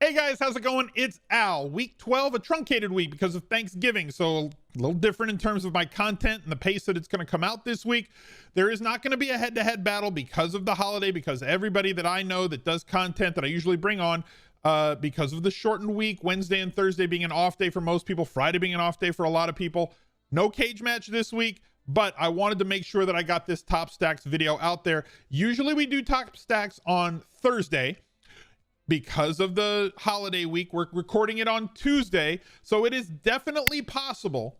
Hey guys, how's it going? It's Al. Week 12, a truncated week because of Thanksgiving, so a little different in terms of my content and the pace that it's going to come out this week. There is not going to be a head-to-head battle because of the holiday, because everybody that I know that does content that I usually bring on, because of the shortened week, Wednesday and Thursday being an off day for most people, Friday being an off day for a lot of people. No cage match this week, but I wanted to make sure that I got this Top Stacks video out there. Usually we do Top Stacks on Thursday. Because of the holiday week, we're recording it on Tuesday, so it is definitely possible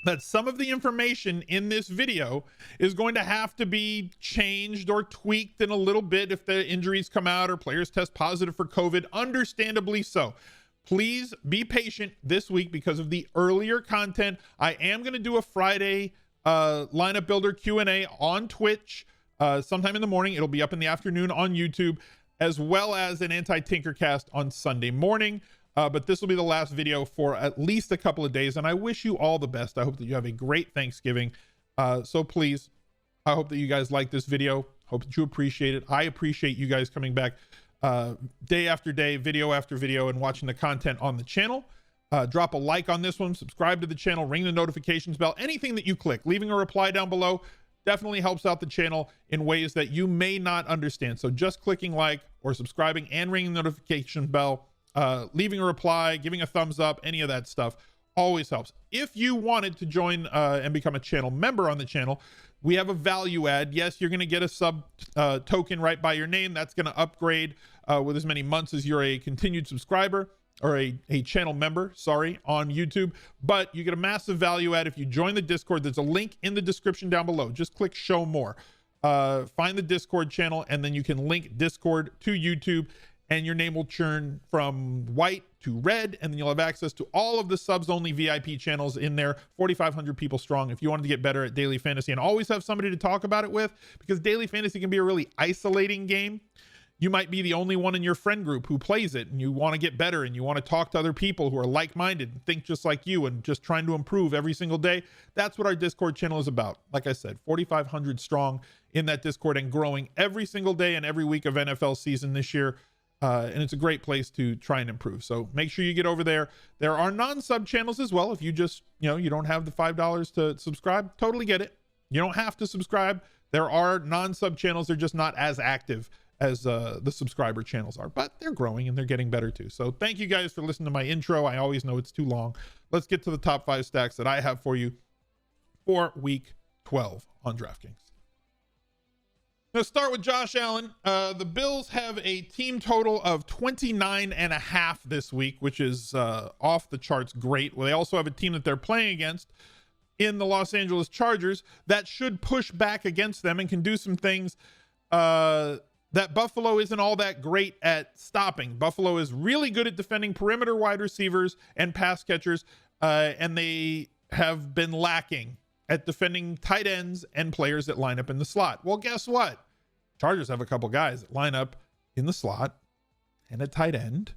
that some of the information in this video is going to have to be changed or tweaked in a little bit if the injuries come out or players test positive for COVID, understandably so. Please be patient this week because of the earlier content. I am going to do a Friday lineup builder Q&A on Twitch sometime in the morning. It'll be up in the afternoon on YouTube, as well as an anti-Tinkercast on Sunday morning. But this will be the last video for at least a couple of days, and I wish you all the best. I hope that you have a great Thanksgiving. So please, I hope that you guys like this video. Hope that you appreciate it. I appreciate you guys coming back day after day, video after video, and watching the content on the channel. Drop a like on this one, subscribe to the channel, ring the notifications bell, anything that you click, leaving a reply down below definitely helps out the channel in ways that you may not understand. So just clicking like or subscribing and ringing the notification bell, leaving a reply, giving a thumbs up, any of that stuff always helps. If you wanted to join and become a channel member on the channel, we have a value add. Yes, you're going to get a sub token right by your name. That's going to upgrade with as many months as you're a continued subscriber or a channel member, sorry, on YouTube. But you get a massive value add if you join the Discord. There's a link in the description down below. Just click show more. Find the Discord channel, and then you can link Discord to YouTube, and your name will churn from white to red, and then you'll have access to all of the subs only VIP channels in there, 4,500 people strong. If you wanted to get better at daily fantasy and always have somebody to talk about it with, because daily fantasy can be a really isolating game. You might be the only one in your friend group who plays it, and you want to get better and you want to talk to other people who are like-minded and think just like you and just trying to improve every single day. That's what our Discord channel is about. Like I said, 4,500 strong in that Discord and growing every single day and every week of NFL season this year. And it's a great place to try and improve. So make sure you get over there. There are non-sub channels as well. If you just, you don't have the $5 to subscribe, totally get it. You don't have to subscribe. There are non-sub channels. They're just not as active as the subscriber channels are, but they're growing and they're getting better too. So thank you guys for listening to my intro. I always know it's too long. Let's get to the top 5 stacks that I have for you for week 12 on Draftkings. Let's start with Josh Allen. The Bills have a team total of 29.5 this week, which is off the charts great. Well, they also have a team that they're playing against in the Los Angeles Chargers that should push back against them and can do some things that Buffalo isn't all that great at stopping. Buffalo is really good at defending perimeter wide receivers and pass catchers, and they have been lacking at defending tight ends and players that line up in the slot. Well, guess what? Chargers have a couple guys that line up in the slot and a tight end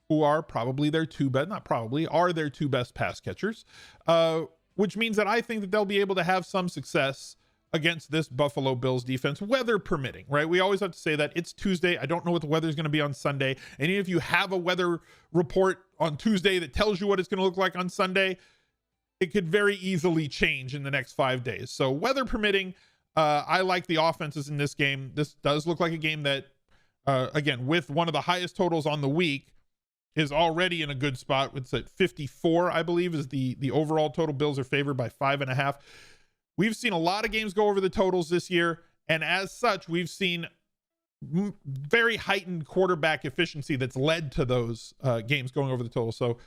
who are probably their two best, not probably, are their two best pass catchers, which means that I think that they'll be able to have some success against this Buffalo Bills defense, weather permitting, right? We always have to say that it's Tuesday. I don't know what the weather is going to be on Sunday. And even if you have a weather report on Tuesday that tells you what it's going to look like on Sunday, it could very easily change in the next 5 days. So weather permitting, I like the offenses in this game. This does look like a game that, again, with one of the highest totals on the week, is already in a good spot. It's at 54, I believe, is the overall total. Bills are favored by 5.5. We've seen a lot of games go over the totals this year, and as such, we've seen very heightened quarterback efficiency that's led to those games going over the total. So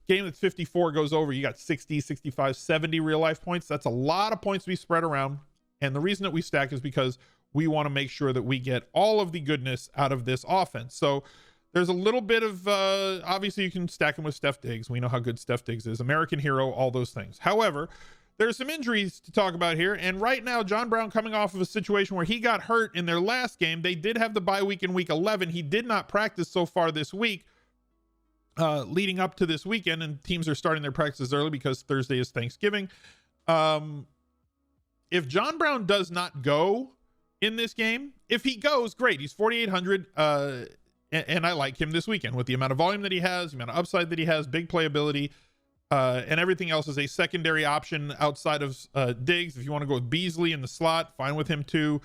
game that's 54 goes over, you got 60, 65, 70 real life points. That's a lot of points to be spread around, and the reason that we stack is because we want to make sure that we get all of the goodness out of this offense. So there's a little bit of, obviously you can stack him with Steph Diggs. We know how good Steph Diggs is. American hero, all those things. However, there's some injuries to talk about here. And right now, John Brown coming off of a situation where he got hurt in their last game. They did have the bye week in week 11. He did not practice so far this week, leading up to this weekend. And teams are starting their practices early because Thursday is Thanksgiving. If John Brown does not go in this game, if he goes, great. He's 4,800. and I like him this weekend with the amount of volume that he has, the amount of upside that he has, big playability, and everything else is a secondary option outside of Diggs. If you want to go with Beasley in the slot, fine with him too.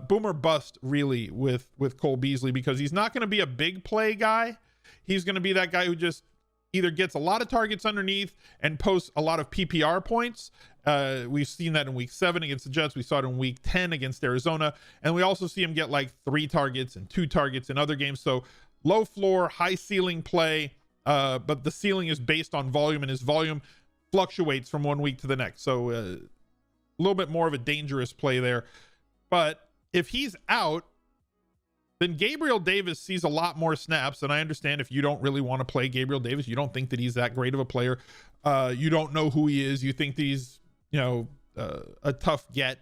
Boomer bust really with Cole Beasley, because he's not going to be a big play guy. He's going to be that guy who just either gets a lot of targets underneath and posts a lot of PPR points. We've seen that in week 7 against the Jets. We saw it in week 10 against Arizona. And we also see him get like 3 targets and 2 targets in other games. So low floor, high ceiling play, but the ceiling is based on volume, and his volume fluctuates from one week to the next. So a little bit more of a dangerous play there. But if he's out, then Gabriel Davis sees a lot more snaps. And I understand if you don't really want to play Gabriel Davis, you don't think that he's that great of a player. You don't know who he is. You think that he's, a tough get.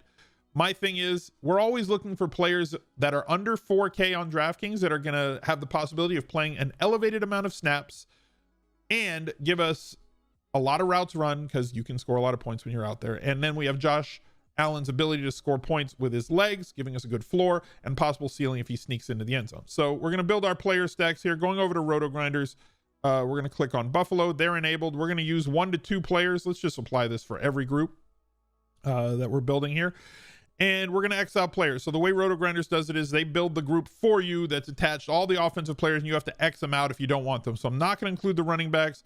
My thing is, we're always looking for players that are under 4K on DraftKings that are going to have the possibility of playing an elevated amount of snaps and give us a lot of routes run, because you can score a lot of points when you're out there. And then we have Josh Allen's ability to score points with his legs, giving us a good floor and possible ceiling if he sneaks into the end zone. So we're going to build our player stacks here. Going over to Rotogrinders, we're going to click on Buffalo. They're enabled. We're going to use 1 to 2 players. Let's just apply this for every group that we're building here. And we're going to X out players. So the way Rotogrinders does it is they build the group for you that's attached to all the offensive players, and you have to X them out if you don't want them. So I'm not going to include the running backs.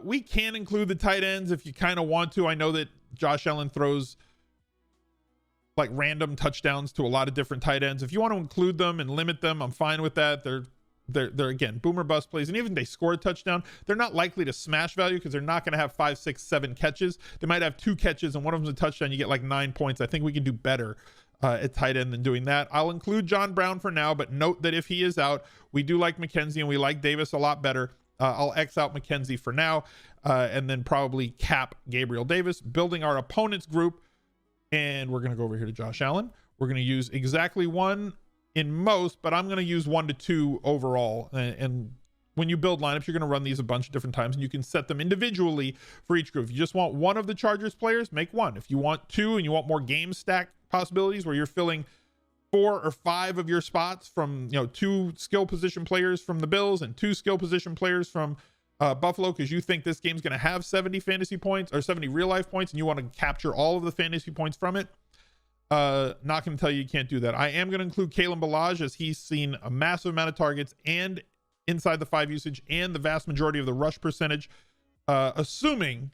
We can include the tight ends if you kind of want to. I know that Josh Allen throws like random touchdowns to a lot of different tight ends. If you want to include them and limit them, I'm fine with that. They're again, boomer bust plays. And even if they score a touchdown, they're not likely to smash value, because they're not going to have 5, 6, 7 catches. They might have 2 catches and one of them's a touchdown. You get like 9 points. I think we can do better at tight end than doing that. I'll include John Brown for now, but note that if he is out, we do like McKenzie and we like Davis a lot better. I'll X out McKenzie for now, and then probably cap Gabriel Davis, building our opponent's group. And we're going to go over here to Josh Allen. We're going to use exactly 1 in most, but I'm going to use 1 to 2 overall. And when you build lineups, you're going to run these a bunch of different times, and you can set them individually for each group. If you just want 1 of the Chargers players, make 1. If you want 2 and you want more game stack possibilities where you're filling 4 or 5 of your spots from, 2 skill position players from the Bills and 2 skill position players from Buffalo, because you think this game's going to have 70 fantasy points or 70 real life points, and you want to capture all of the fantasy points from it, not going to tell you can't do that. I am going to include Kalen Ballage, as he's seen a massive amount of targets and inside the 5 usage and the vast majority of the rush percentage, assuming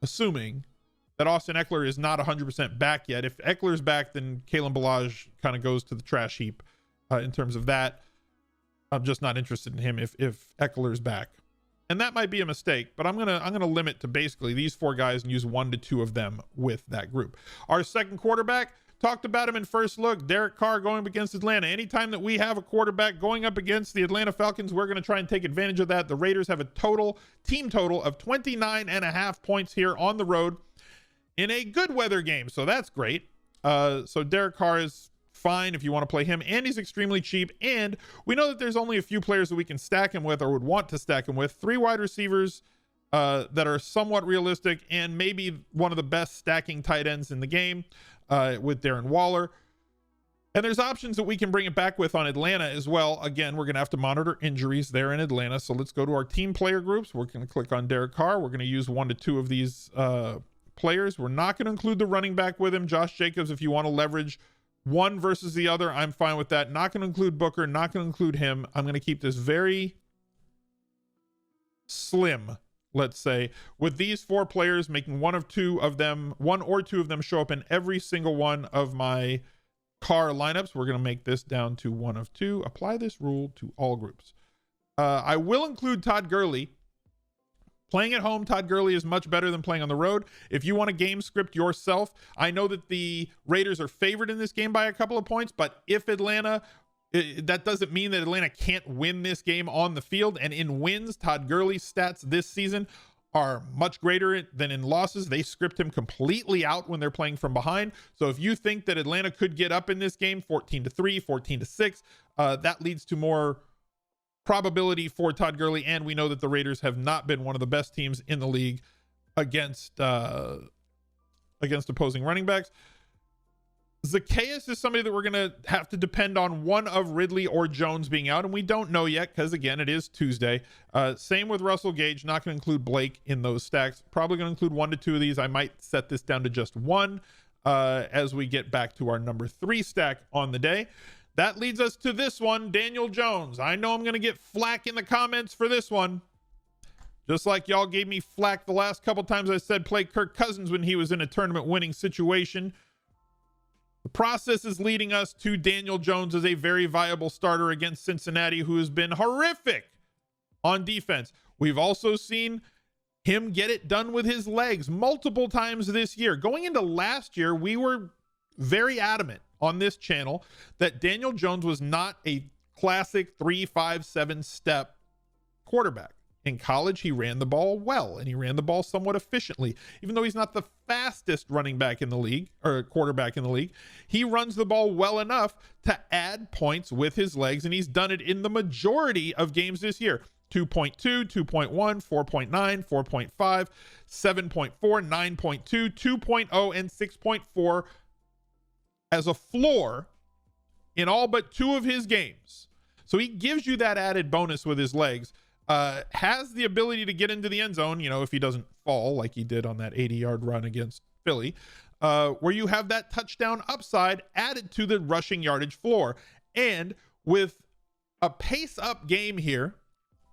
that Austin Eckler is not 100% back yet. If Eckler's back, then Kalen Ballage kind of goes to the trash heap in terms of that. I'm just not interested in him if Eckler's back. And that might be a mistake, but I'm gonna limit to basically these 4 guys and use 1 to 2 of them with that group. Our second quarterback, talked about him in first look, Derek Carr going up against Atlanta. Anytime that we have a quarterback going up against the Atlanta Falcons, we're going to try and take advantage of that. The Raiders have a team total of 29.5 points here on the road in a good weather game, so that's great. So Derek Carr is fine if you want to play him, and he's extremely cheap, and we know that there's only a few players that we can stack him with or would want to stack him with. 3 wide receivers that are somewhat realistic, and maybe one of the best stacking tight ends in the game with Darren Waller. And there's options that we can bring it back with on Atlanta as well. Again, we're going to have to monitor injuries there in Atlanta, so let's go to our team player groups. We're going to click on Derek Carr. We're going to use 1 to 2 of these players. We're not going to include the running back with him. Josh Jacobs, if you want to leverage one versus the other, I'm fine with that. Not going to include Booker, not going to include him. I'm going to keep this very slim, let's say, with these 4 players, making 1 or 2 of them show up in every single one of my Carr lineups. We're going to make this down to 1 of 2. Apply this rule to all groups. I will include Todd Gurley. Playing at home, Todd Gurley is much better than playing on the road. If you want to game script yourself, I know that the Raiders are favored in this game by a couple of points, but if Atlanta, that doesn't mean that Atlanta can't win this game on the field. And in wins, Todd Gurley's stats this season are much greater than in losses. They script him completely out when they're playing from behind. So if you think that Atlanta could get up in this game 14-3, 14-6, that leads to more probability for Todd Gurley, and we know that the Raiders have not been one of the best teams in the league against opposing running backs. Zacchaeus is somebody that we're going to have to depend on one of Ridley or Jones being out, and we don't know yet because, again, it is Tuesday. Same with Russell Gage. Not going to include Blake in those stacks. Probably going to include 1 to 2 of these. I might set this down to just 1 as we get back to our number 3 stack on the day. That leads us to this one, Daniel Jones. I know I'm going to get flack in the comments for this one. Just like y'all gave me flack the last couple times I said play Kirk Cousins when he was in a tournament winning situation. The process is leading us to Daniel Jones as a very viable starter against Cincinnati, who has been horrific on defense. We've also seen him get it done with his legs multiple times this year. Going into last year, we were very adamant on this channel that Daniel Jones was not a classic 3-5-7 step quarterback. In college, he ran the ball well, and he ran the ball somewhat efficiently. Even though he's not the fastest running back in the league, or quarterback in the league, he runs the ball well enough to add points with his legs, and he's done it in the majority of games this year. 2.2, 2.1, 4.9, 4.5, 7.4, 9.2, 2.0, and 6.4 as a floor in all but 2 of his games. So he gives you that added bonus with his legs. Has the ability to get into the end zone, if he doesn't fall like he did on that 80-yard run against Philly, where you have that touchdown upside added to the rushing yardage floor. And with a pace-up game here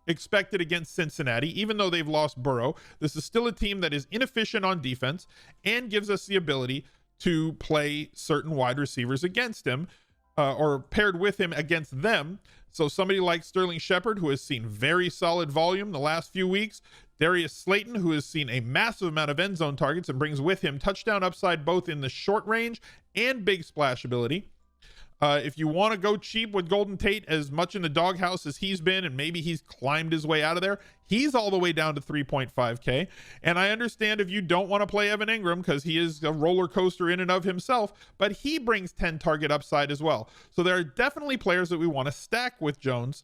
expected against Cincinnati, even though they've lost Burrow, this is still a team that is inefficient on defense and gives us the ability to play certain wide receivers against him, or paired with him against them. So somebody like Sterling Shepard, who has seen very solid volume the last few weeks. Darius Slayton, who has seen a massive amount of end zone targets and brings with him touchdown upside both in the short range and big splash ability. If you want to go cheap with Golden Tate, as much in the doghouse as he's been, and maybe he's climbed his way out of there, he's all the way down to 3.5K. And I understand if you don't want to play Evan Ingram because he is a roller coaster in and of himself, but he brings 10 target upside as well. So there are definitely players that we want to stack with Jones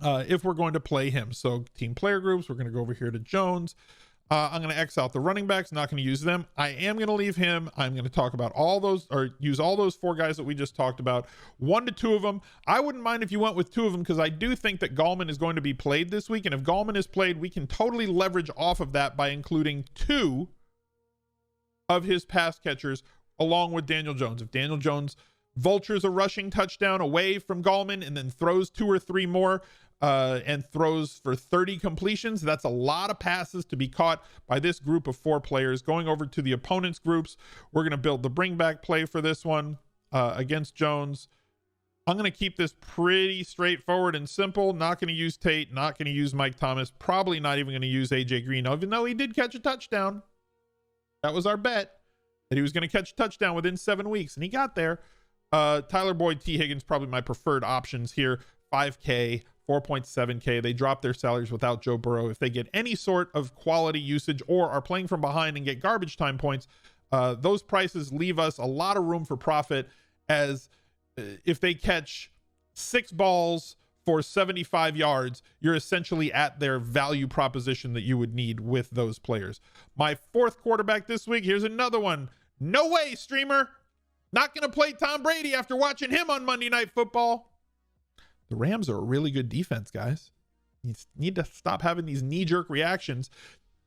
if we're going to play him. So team player groups, we're going to go over here to Jones. I'm going to X out the running backs, not going to use them. I am going to leave him. I'm going to talk about all those, or use all those 4 guys that we just talked about. 1 to 2 of them. I wouldn't mind if you went with 2 of them, because I do think that Gallman is going to be played this week. And if Gallman is played, we can totally leverage off of that by including 2 of his pass catchers along with Daniel Jones. If Daniel Jones vultures a rushing touchdown away from Gallman and then throws 2 or 3 more, and throws for 30 completions, that's a lot of passes to be caught by this group of 4 players. Going over to the opponent's groups, we're going to build the bring back play for this one against Jones. I'm going to keep this pretty straightforward and simple. Not going to use Tate, not going to use Mike Thomas, probably not even going to use AJ Green, even though he did catch a touchdown. That was our bet, that he was going to catch a touchdown within 7 weeks, and he got there. Tyler Boyd, T. Higgins, probably my preferred options here. 5K, 4.7K. They drop their salaries without Joe Burrow. If they get any sort of quality usage or are playing from behind and get garbage time points, those prices leave us a lot of room for profit, as if they catch 6 balls for 75 yards, you're essentially at their value proposition that you would need with those players. My 4th quarterback this week, here's another one. No way, streamer. Not going to play Tom Brady after watching him on Monday Night Football. The Rams are a really good defense, guys. You need to stop having these knee-jerk reactions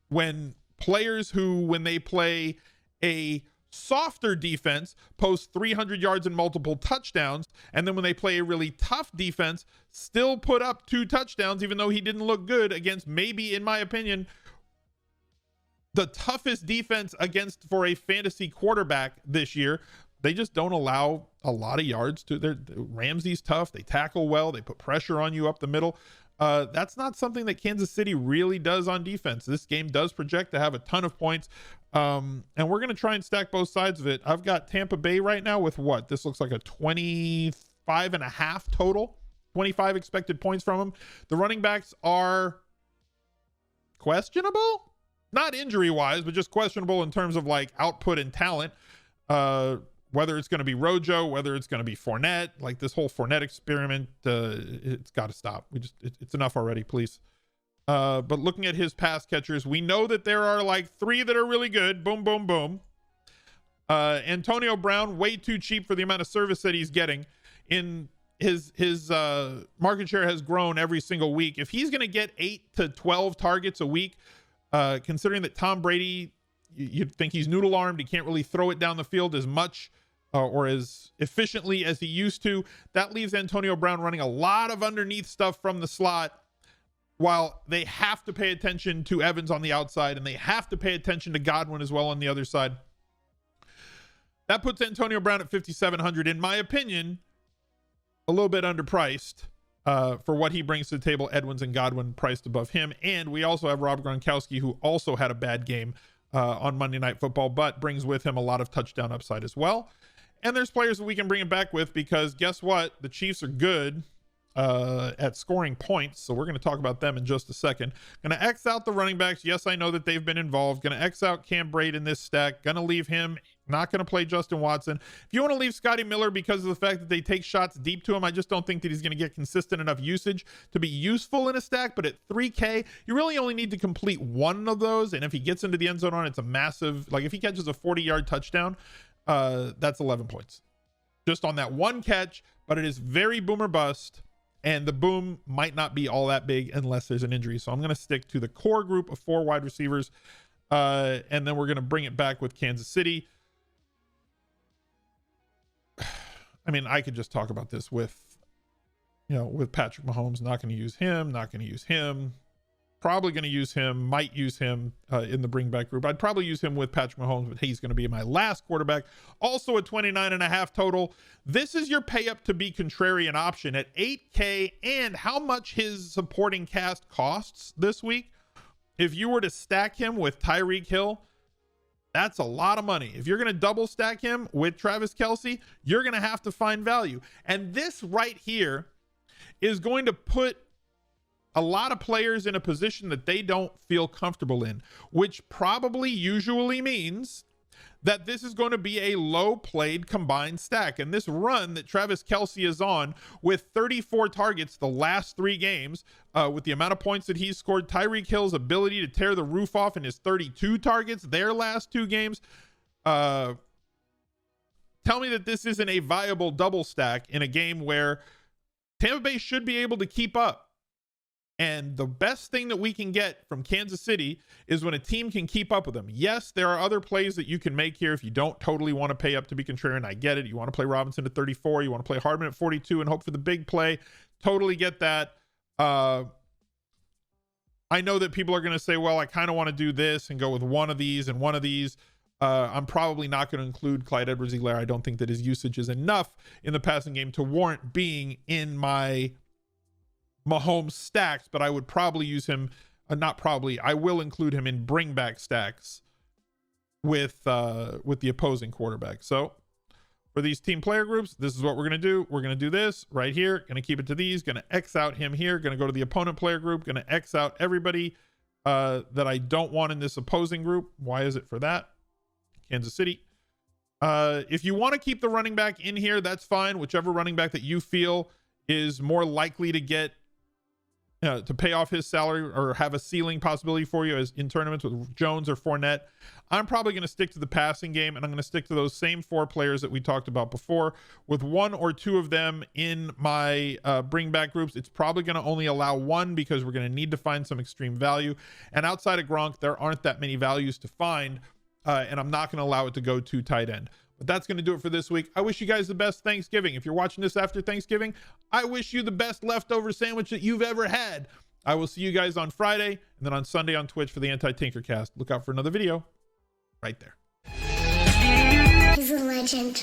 when players who, when they play a softer defense, post 300 yards and multiple touchdowns, and then when they play a really tough defense, still put up 2 touchdowns, even though he didn't look good against, maybe, in my opinion, the toughest defense against for a fantasy quarterback this year. They just don't allow a lot of yards to their Ramsey's tough. They tackle well. They put pressure on you up the middle. That's not something that Kansas City really does on defense. This game does project to have a ton of points. And we're going to try and stack both sides of it. I've got Tampa Bay right now with what? This looks like a 25.5 total. 25 expected points from them. The running backs are questionable. Not injury-wise, but just questionable in terms of like output and talent. Whether it's going to be Rojo, whether it's going to be Fournette, like this whole Fournette experiment, it's got to stop. It's enough already, please. But looking at his pass catchers, we know that there are like 3 that are really good. Boom, boom, boom. Antonio Brown, way too cheap for the amount of service that he's getting. In his market share has grown every single week. If he's going to get 8 to 12 targets a week, considering that Tom Brady, you'd think he's noodle armed, he can't really throw it down the field as much or as efficiently as he used to. That leaves Antonio Brown running a lot of underneath stuff from the slot, while they have to pay attention to Evans on the outside, and they have to pay attention to Godwin as well on the other side. That puts Antonio Brown at 5,700, in my opinion, a little bit underpriced for what he brings to the table. Edwards and Godwin priced above him. And we also have Rob Gronkowski, who also had a bad game on Monday Night Football, but brings with him a lot of touchdown upside as well. And there's players that we can bring him back with, because guess what? The Chiefs are good at scoring points, so we're going to talk about them in just a second. Going to X out the running backs. Yes, I know that they've been involved. Going to X out Cam Brate in this stack. Going to leave him. Not going to play Justin Watson. If you want to leave Scotty Miller because of the fact that they take shots deep to him, I just don't think that he's going to get consistent enough usage to be useful in a stack. But at 3K, you really only need to complete one of those, and if he gets into the end zone on, it's a massive, like if he catches a 40-yard touchdown, that's 11 points just on that one catch. But it is very boom or bust, and the boom might not be all that big unless there's an injury. So I'm going to stick to the core group of 4 wide receivers, and then we're going to bring it back with Kansas City. I mean, I could just talk about this with Patrick Mahomes. Not going to use him. Probably going to use him. Might use him in the bring back group. I'd probably use him with Patrick Mahomes, but he's going to be my last quarterback. Also at 29.5 total. This is your pay up to be contrarian option at 8K, and how much his supporting cast costs this week. If you were to stack him with Tyreek Hill, that's a lot of money. If you're going to double stack him with Travis Kelce, you're going to have to find value. And this right here is going to put a lot of players in a position that they don't feel comfortable in, which probably usually means that this is going to be a low played combined stack. And this run that Travis Kelce is on with 34 targets the last 3 games, with the amount of points that he's scored, Tyreek Hill's ability to tear the roof off in his 32 targets their last 2 games, tell me that this isn't a viable double stack in a game where Tampa Bay should be able to keep up. And the best thing that we can get from Kansas City is when a team can keep up with them. Yes, there are other plays that you can make here if you don't totally want to pay up to be contrarian. I get it. You want to play Robinson at 34. You want to play Hardman at 42 and hope for the big play. Totally get that. I know that people are going to say, well, I kind of want to do this and go with one of these and one of these. I'm probably not going to include Clyde Edwards-Helaire. I don't think that his usage is enough in the passing game to warrant being in my Mahomes stacks, but I would probably use him, I will include him in bring back stacks with the opposing quarterback. So for these team player groups, this is what we're going to do. We're going to do this right here. Going to keep it to these. Going to X out him here. Going to go to the opponent player group. Going to X out everybody that I don't want in this opposing group. Why is it for that? Kansas City. If you want to keep the running back in here, that's fine. Whichever running back that you feel is more likely to get to pay off his salary or have a ceiling possibility for you as in tournaments with Jones or Fournette. I'm probably going to stick to the passing game, and I'm going to stick to those same 4 players that we talked about before, with 1 or 2 of them in my bring back groups. It's probably going to only allow 1 because we're going to need to find some extreme value. And outside of Gronk, there aren't that many values to find, and I'm not going to allow it to go too tight end. But that's going to do it for this week. I wish you guys the best Thanksgiving. If you're watching this after Thanksgiving, I wish you the best leftover sandwich that you've ever had. I will see you guys on Friday and then on Sunday on Twitch for the Anti-Tinkercast. Look out for another video right there. He's a legend.